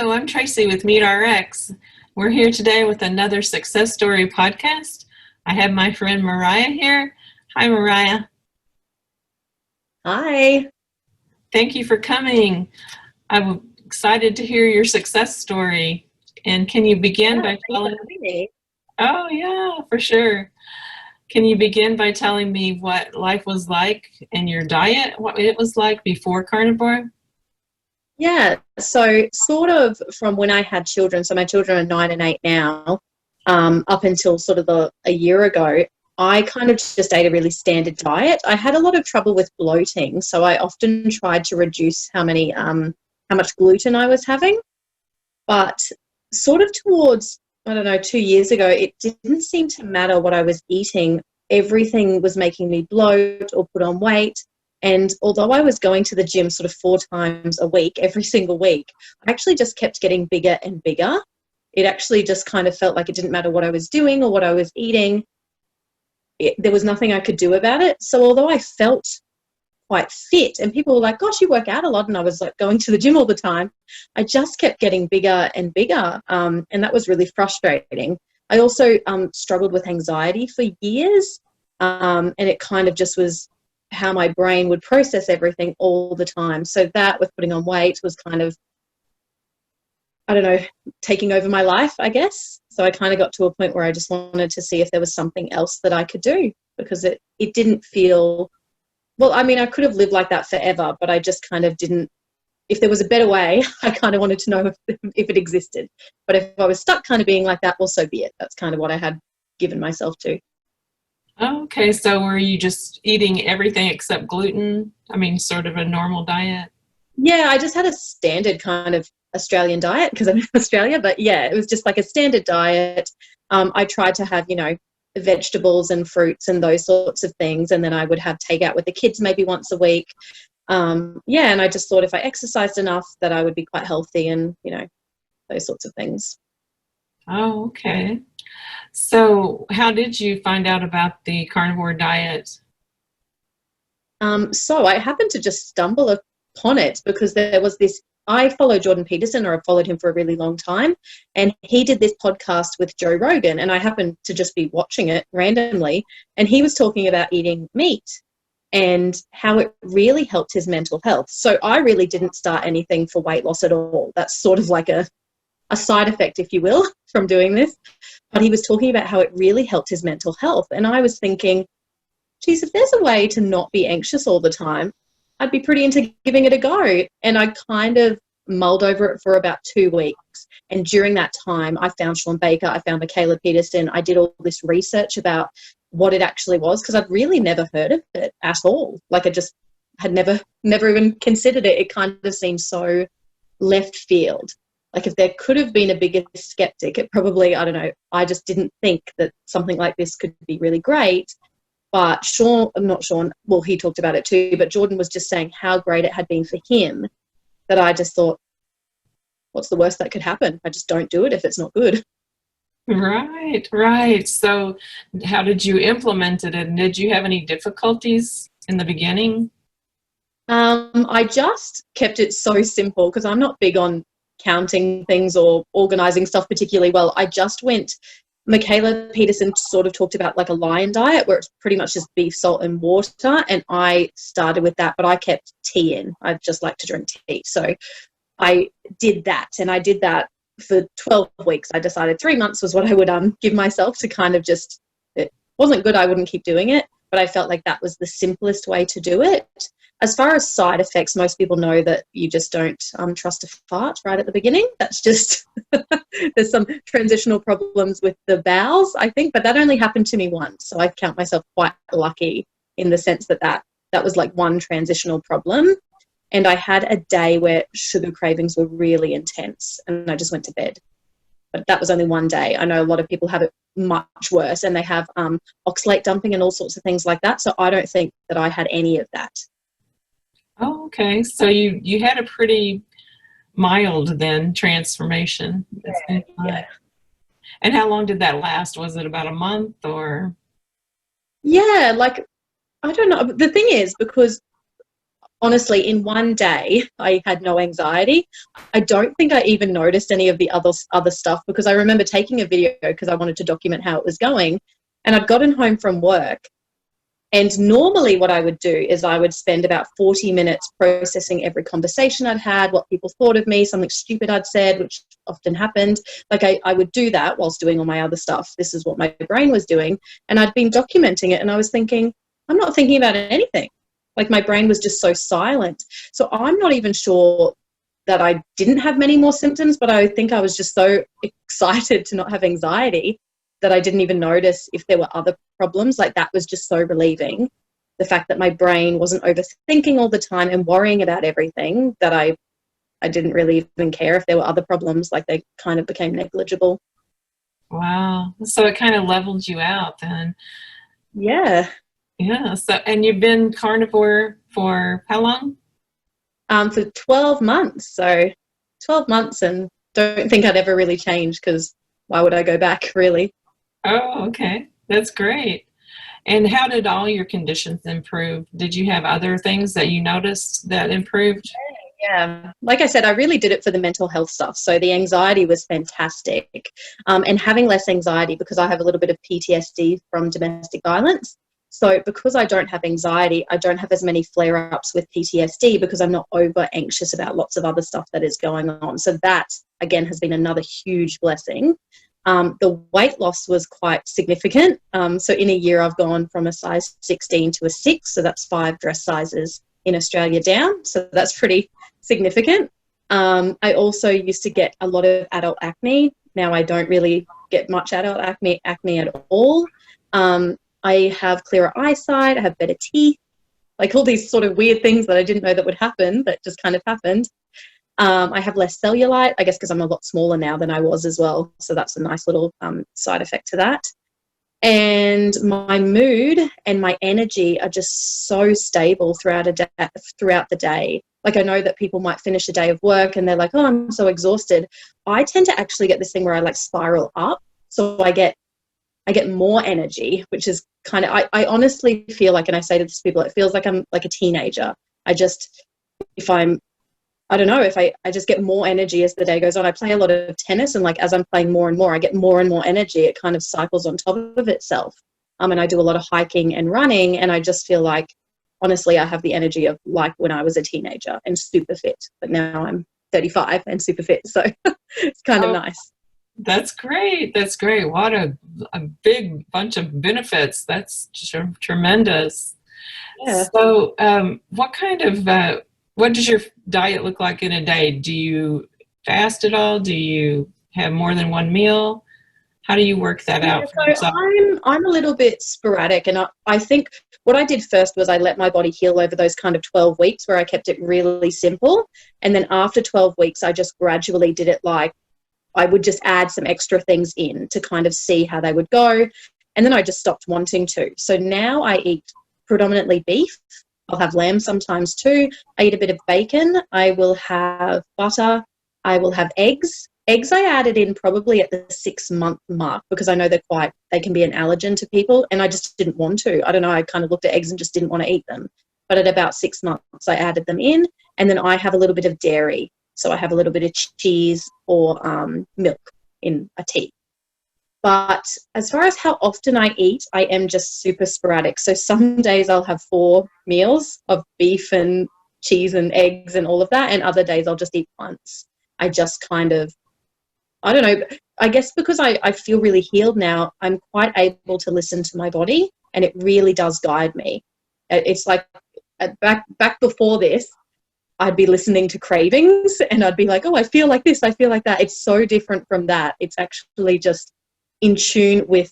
Hello, I'm Tracy with MeatRx. We're here today with another success story podcast. I have my friend Moira here. Hi, Moira. Hi. Thank you for coming. I'm excited to hear your success story. And can you begin Yeah, by thanks for telling? having me. Oh, yeah, for sure. Can you begin by telling me what life was like and your diet, what it was like before carnivore? Yeah, so sort of from when I had children, so my children are 9 and 8 now, up until sort of a year ago, I kind of just ate a really standard diet. I had a lot of trouble with bloating, so I often tried to reduce how much gluten I was having. But sort of towards, I don't know, 2 years ago, it didn't seem to matter what I was eating. Everything was making me bloat or put on weight. And although I was going to the gym sort of 4 times a week, every single week, I actually just kept getting bigger and bigger. It actually just kind of felt like it didn't matter what I was doing or what I was eating. There was nothing I could do about it. So although I felt quite fit and people were like, gosh, you work out a lot, and I was like going to the gym all the time, I just kept getting bigger and bigger, and that was really frustrating. I also struggled with anxiety for years, and it kind of just was how my brain would process everything all the time. So that with putting on weight was kind of, I don't know, taking over my life, I guess. So I kind of got to a point where I just wanted to see if there was something else that I could do, because it didn't feel, well, I mean, I could have lived like that forever, but I just kind of didn't. If there was a better way, I kind of wanted to know if it existed. But if I was stuck kind of being like that, well, so be it. That's kind of what I had given myself to. Okay, so were you just eating everything except gluten? I mean, sort of a normal diet? Yeah, I just had a standard kind of Australian diet because I'm in Australia. But yeah, it was just like a standard diet. I tried to have, vegetables and fruits and those sorts of things. And then I would have takeout with the kids maybe once a week. Yeah, and I just thought if I exercised enough that I would be quite healthy and, those sorts of things. Oh, okay. So how did you find out about the carnivore diet? So I happened to just stumble upon it because there was this. I follow Jordan Peterson, or I've followed him for a really long time, and he did this podcast with Joe Rogan, and I happened to just be watching it randomly, and he was talking about eating meat and how it really helped his mental health. So I really didn't start anything for weight loss at all. That's sort of like a side effect, if you will, from doing this. But he was talking about how it really helped his mental health, and I was thinking, geez, if there's a way to not be anxious all the time, I'd be pretty into giving it a go. And I kind of mulled over it for about 2 weeks. And during that time, I found ShawnBaker, I found Michaela Peterson. I did all this research about what it actually was, because I'd really never heard of it at all. Like, I just had never even considered it. It kind of seemed so left field. Like, if there could have been a bigger skeptic, it probably, I don't know, I just didn't think that something like this could be really great. But not Sean, well, he talked about it too, but Jordan was just saying how great it had been for him, that I just thought, what's the worst that could happen? I just don't do it if it's not good. Right, right. So how did you implement it, and did you have any difficulties in the beginning? I just kept it so simple because I'm not big on counting things or organizing stuff particularly well. I just went, Michaela Peterson sort of talked about like a lion diet where it's pretty much just beef, salt and water. And I started with that, but I kept tea in. I just like to drink tea. So I did that, and I did that for 12 weeks. I decided 3 months was what I would give myself to kind of just, it wasn't good, I wouldn't keep doing it, but I felt like that was the simplest way to do it. As far as side effects, most people know that you just don't trust a fart right at the beginning. That's just, there's some transitional problems with the bowels, I think, but that only happened to me once. So I count myself quite lucky in the sense that was like one transitional problem. And I had a day where sugar cravings were really intense and I just went to bed. But that was only one day. I know a lot of people have it much worse, and they have oxalate dumping and all sorts of things like that. So I don't think that I had any of that. Oh, okay. So you had a pretty mild then transformation. It seems Yeah. like. And how long did that last? Was it about a month or? Yeah, like, I don't know. The thing is, because honestly, in one day, I had no anxiety. I don't think I even noticed any of the other stuff, because I remember taking a video because I wanted to document how it was going. And I'd gotten home from work. And normally what I would do is I would spend about 40 minutes processing every conversation I'd had, what people thought of me, something stupid I'd said, which often happened. Like I would do that whilst doing all my other stuff. This is what my brain was doing. And I'd been documenting it, and I was thinking, I'm not thinking about anything. Like my brain was just so silent. So I'm not even sure that I didn't have many more symptoms, but I think I was just so excited to not have anxiety that I didn't even notice if there were other problems. Like that was just so relieving. The fact that my brain wasn't overthinking all the time and worrying about everything, that I didn't really even care if there were other problems. Like they kind of became negligible. Wow. So it kind of leveled you out then. Yeah. Yeah. So, and you've been carnivore for how long? For 12 months. So 12 months, and don't think I'd ever really change, because why would I go back, really? Oh, okay. That's great. And how did all your conditions improve? Did you have other things that you noticed that improved? Yeah, like I said, I really did it for the mental health stuff. So the anxiety was fantastic. And having less anxiety, because I have a little bit of PTSD from domestic violence. So because I don't have anxiety, I don't have as many flare-ups with PTSD, because I'm not over anxious about lots of other stuff that is going on. So that, again, has been another huge blessing. The weight loss was quite significant. So in a year, I've gone from a size 16 to a 6. So that's 5 dress sizes in Australia down. So that's pretty significant. I also used to get a lot of adult acne. Now I don't really get much adult acne at all. I have clearer eyesight. I have better teeth. Like all these sort of weird things that I didn't know that would happen, that just kind of happened. I have less cellulite, I guess, because I'm a lot smaller now than I was as well. So that's a nice little side effect to that. And my mood and my energy are just so stable throughout the day. Like I know that people might finish a day of work and they're like, oh, I'm so exhausted. I tend to actually get this thing where I like spiral up. So I get more energy, which is kind of, I honestly feel like, and I say to these people, it feels like I'm like a teenager. I don't know, if I just get more energy as the day goes on. I play a lot of tennis, and like as I'm playing more and more, I get more and more energy. It kind of cycles on top of itself. And I do a lot of hiking and running, and I just feel like, honestly, I have the energy of like when I was a teenager and super fit. But now I'm 35 and super fit, so it's kind of nice. That's great. That's great. What a big bunch of benefits. That's tremendous. Yeah. So, what does your diet look like in a day? Do you fast at all? Do you have more than one meal? How do you work that out for yourself? I'm a little bit sporadic, and I think what I did first was I let my body heal over those kind of 12 weeks where I kept it really simple. And then after 12 weeks, I just gradually did it, like I would just add some extra things in to kind of see how they would go. And then I just stopped wanting to. So now I eat predominantly beef. I'll have lamb sometimes too. I eat a bit of bacon. I will have butter. I will have eggs. Eggs I added in probably at the 6-month mark, because I know they can be an allergen to people, and I just didn't want to. I don't know, I kind of looked at eggs and just didn't want to eat them. But at about 6 months, I added them in, and then I have a little bit of dairy. So I have a little bit of cheese or milk in a tea. But as far as how often I eat, I am just super sporadic. So some days I'll have 4 meals of beef and cheese and eggs and all of that, and other days I'll just eat once. I just kind of, I don't know, I guess because I feel really healed now, I'm quite able to listen to my body, and it really does guide me. It's like back before this, I'd be listening to cravings and I'd be like, oh, I feel like this, I feel like that. It's so different from that. It's actually just in tune with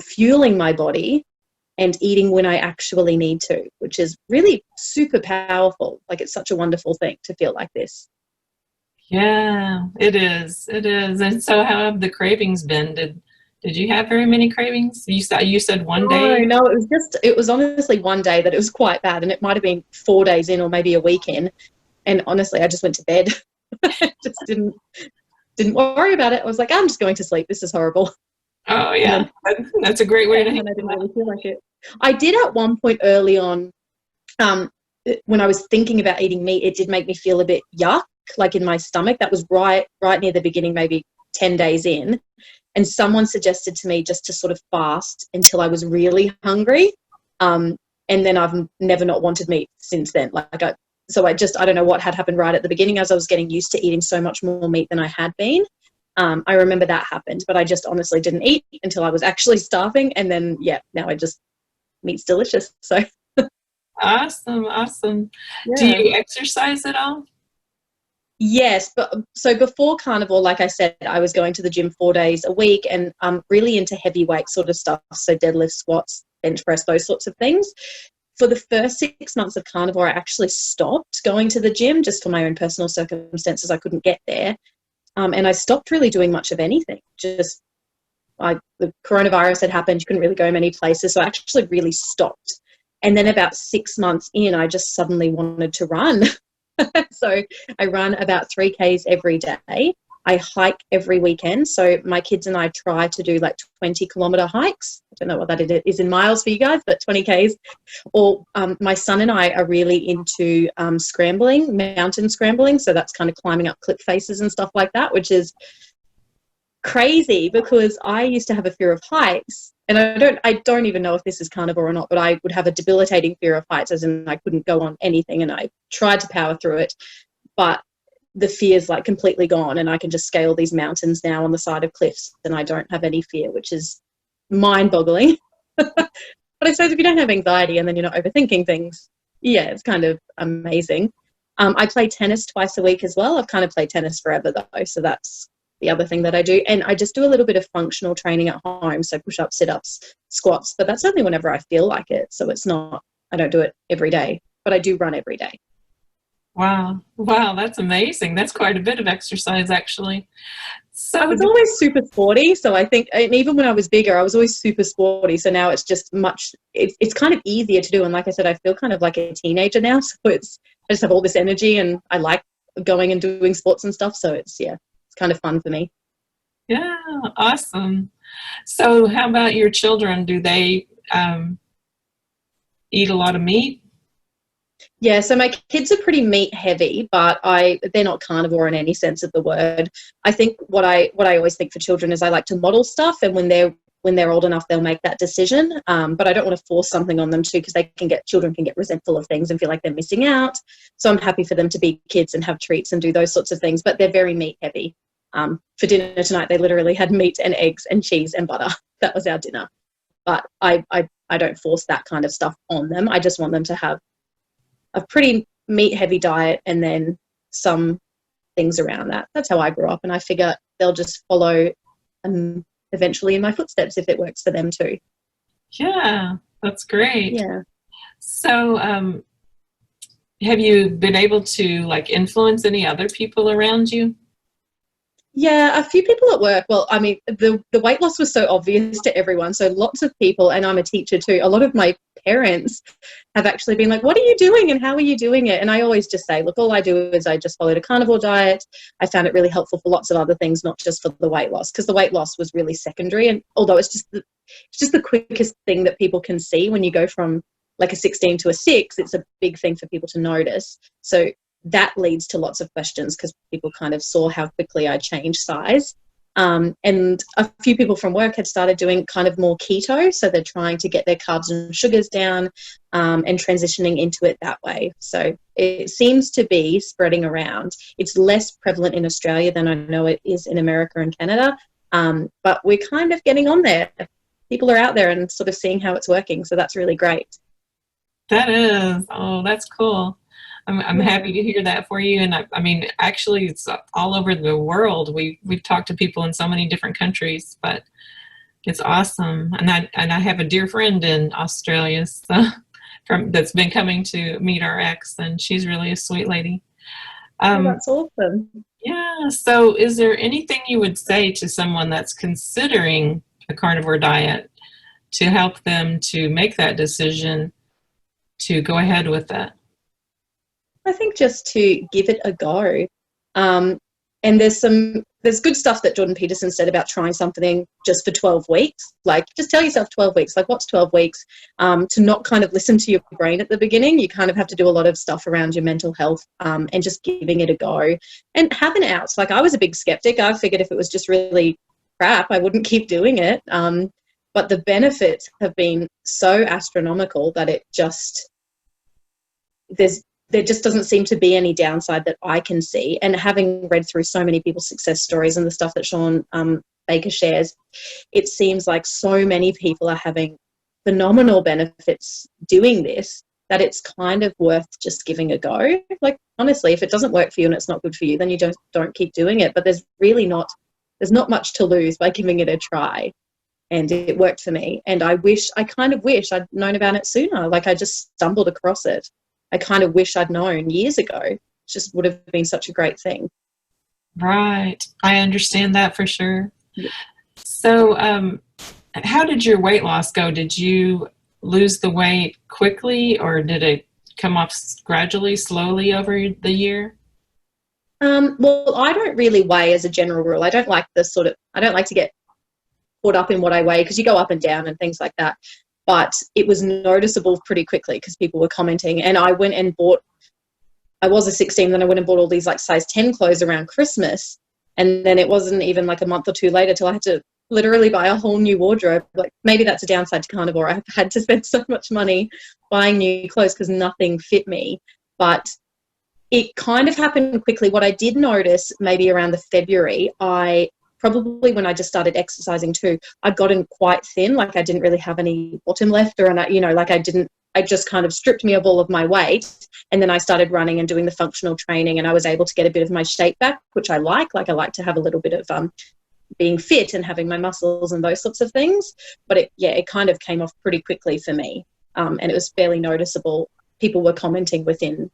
fueling my body and eating when I actually need to, which is really super powerful. Like it's such a wonderful thing to feel like this. Yeah, it is. It is. And so how have the cravings been? Did you have very many cravings? You said one day? No, it was honestly one day that it was quite bad, and it might have been 4 days in or maybe a week in. And honestly, I just went to bed. Just didn't worry about it. I was like, I'm just going to sleep. This is horrible. Oh yeah, that's a great way to. And I didn't really feel like it. I did at one point early on. when I was thinking about eating meat, it did make me feel a bit yuck, like in my stomach. That was right near the beginning, maybe 10 days in. And someone suggested to me just to sort of fast until I was really hungry. And then I've never not wanted meat since then. So I don't know what had happened right at the beginning, as I was getting used to eating so much more meat than I had been. I remember that happened, but I just honestly didn't eat until I was actually starving. And then, now meat's delicious. So. Awesome. Yeah. Do you exercise at all? Yes, but so before Carnivore, like I said, I was going to the gym 4 days a week, and I'm really into heavyweight sort of stuff, so deadlift, squats, bench press, those sorts of things. For the first 6 months of Carnivore, I actually stopped going to the gym just for my own personal circumstances. I couldn't get there, and I stopped really doing much of anything. Just the coronavirus had happened, you couldn't really go many places, so I actually really stopped. And then about 6 months in, I just suddenly wanted to run. So I run about 3Ks every day. I hike every weekend. So my kids and I try to do like 20-kilometer hikes. I don't know what that is in miles for you guys, but 20Ks. Or my son and I are really into scrambling, mountain scrambling. So that's kind of climbing up cliff faces and stuff like that, which is crazy because I used to have a fear of heights. And I don't even know if this is Carnivore or not, but I would have a debilitating fear of heights, as in I couldn't go on anything, and I tried to power through it. But the fear's like completely gone, and I can just scale these mountains now on the side of cliffs, and I don't have any fear, which is mind-boggling. But I suppose if you don't have anxiety and then you're not overthinking things, it's kind of amazing. I play tennis twice a week as well. I've kind of played tennis forever though, so that's the other thing that I do. And I just do a little bit of functional training at home, so push-ups, sit-ups, squats, but that's only whenever I feel like it. So I don't do it every day, but I do run every day. Wow, that's amazing. That's quite a bit of exercise, actually. So I was always super sporty, so I think, and even when I was bigger, I was always super sporty. So now it's just it's kind of easier to do. And like I said, I feel kind of like a teenager now. So I just have all this energy, and I like going and doing sports and stuff. So it's kind of fun for me. Yeah, awesome. So how about your children? Do they eat a lot of meat? Yeah, so my kids are pretty meat heavy, but they're not carnivore in any sense of the word. I think what I always think for children is I like to model stuff, and when they're old enough, they'll make that decision. But I don't want to force something on them too, because children can get resentful of things and feel like they're missing out. So I'm happy for them to be kids and have treats and do those sorts of things, but they're very meat heavy. For dinner tonight, they literally had meat and eggs and cheese and butter. That was our dinner. But I don't force that kind of stuff on them. I just want them to have a pretty meat-heavy diet and then some things around that. That's how I grew up, and I figure they'll just follow eventually in my footsteps if it works for them too. Yeah, that's great. Yeah. So have you been able to influence any other people around you? Yeah, a few people at work. Well, I mean, the weight loss was so obvious to everyone. So lots of people, and I'm a teacher too, a lot of my parents have actually been like, what are you doing and how are you doing it? And I always just say, look, all I do is I just followed a carnivore diet. I found it really helpful for lots of other things, not just for the weight loss, because the weight loss was really secondary. And although it's just the quickest thing that people can see when you go from like a 16 to a 6, it's a big thing for people to notice. So that leads to lots of questions because people kind of saw how quickly I changed size. And a few people from work had started doing kind of more keto. So they're trying to get their carbs and sugars down and transitioning into it that way. So it seems to be spreading around. It's less prevalent in Australia than I know it is in America and Canada. But we're kind of getting on there. People are out there and sort of seeing how it's working. So that's really great. That is. Oh, that's cool. I'm happy to hear that for you. And I mean, actually, it's all over the world. We've talked to people in so many different countries, but it's awesome. And I have a dear friend in Australia that's been coming to meet our ex, and she's really a sweet lady. That's awesome. Yeah. So is there anything you would say to someone that's considering a carnivore diet to help them to make that decision to go ahead with that? I think just to give it a go. And And there's good stuff that Jordan Peterson said about trying something just for 12 weeks. Like, just tell yourself 12 weeks. Like, what's 12 weeks? To not kind of listen to your brain at the beginning. You kind of have to do a lot of stuff around your mental health, and just giving it a go and having outs. Like, I was a big skeptic. I figured if it was just really crap, I wouldn't keep doing it. But the benefits have been so astronomical that there just doesn't seem to be any downside that I can see. And having read through so many people's success stories and the stuff that ShawnBaker shares, it seems like so many people are having phenomenal benefits doing this, that it's kind of worth just giving a go. Like, honestly, if it doesn't work for you and it's not good for you, then you don't keep doing it. But there's not much to lose by giving it a try. And it worked for me. And I kind of wish I'd known about it sooner. Like, I just stumbled across it. I kind of wish I'd known years ago. It just would have been such a great thing. Right. I understand that for sure. Yeah. So how did your weight loss go? Did you lose the weight quickly, or did it come off gradually, slowly over the year? Well, I don't really weigh as a general rule. I don't like to get caught up in what I weigh, because you go up and down and things like that. But it was noticeable pretty quickly because people were commenting. And I went and I was a 16, then I went and bought all these like size 10 clothes around Christmas. And then it wasn't even like a month or two later till I had to literally buy a whole new wardrobe. Like, maybe that's a downside to Carnivore. I've had to spend so much money buying new clothes because nothing fit me. But it kind of happened quickly. What I did notice maybe around the February, probably when I just started exercising too, I'd gotten quite thin. Like, I didn't really have any bottom left, I just kind of stripped me of all of my weight. And then I started running and doing the functional training, and I was able to get a bit of my shape back, which I like. Like, I like to have a little bit of being fit and having my muscles and those sorts of things. But it kind of came off pretty quickly for me. And it was fairly noticeable. People were commenting within,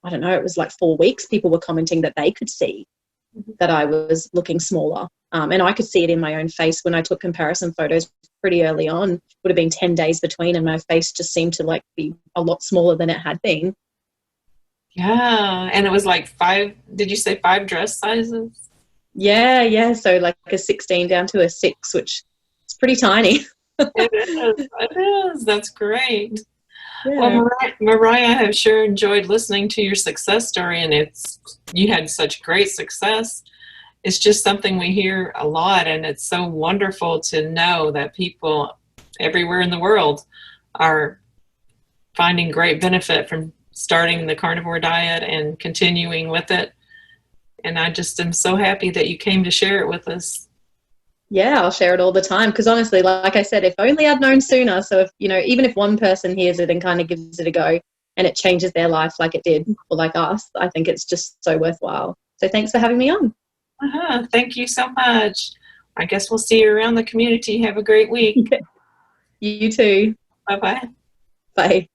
I don't know, it was like 4 weeks, people were commenting that they could see that I was looking smaller. And I could see it in my own face when I took comparison photos pretty early on. Would have been 10 days between, and my face just seemed to like be a lot smaller than it had been. Yeah. And it was like 5, did you say 5 dress sizes? Yeah. So like a 16 down to a 6, which is pretty tiny. It is. That's great. Yeah. Well, Mariah, I have sure enjoyed listening to your success story, and you had such great success. It's just something we hear a lot, and it's so wonderful to know that people everywhere in the world are finding great benefit from starting the carnivore diet and continuing with it. And I just am so happy that you came to share it with us. Yeah, I'll share it all the time, because honestly, like I said, if only I'd known sooner. So if, even if one person hears it and kind of gives it a go and it changes their life like it did, or like us, I think it's just so worthwhile. So thanks for having me on. Thank you so much. I guess we'll see you around the community. Have a great week. You too. Bye-bye. Bye.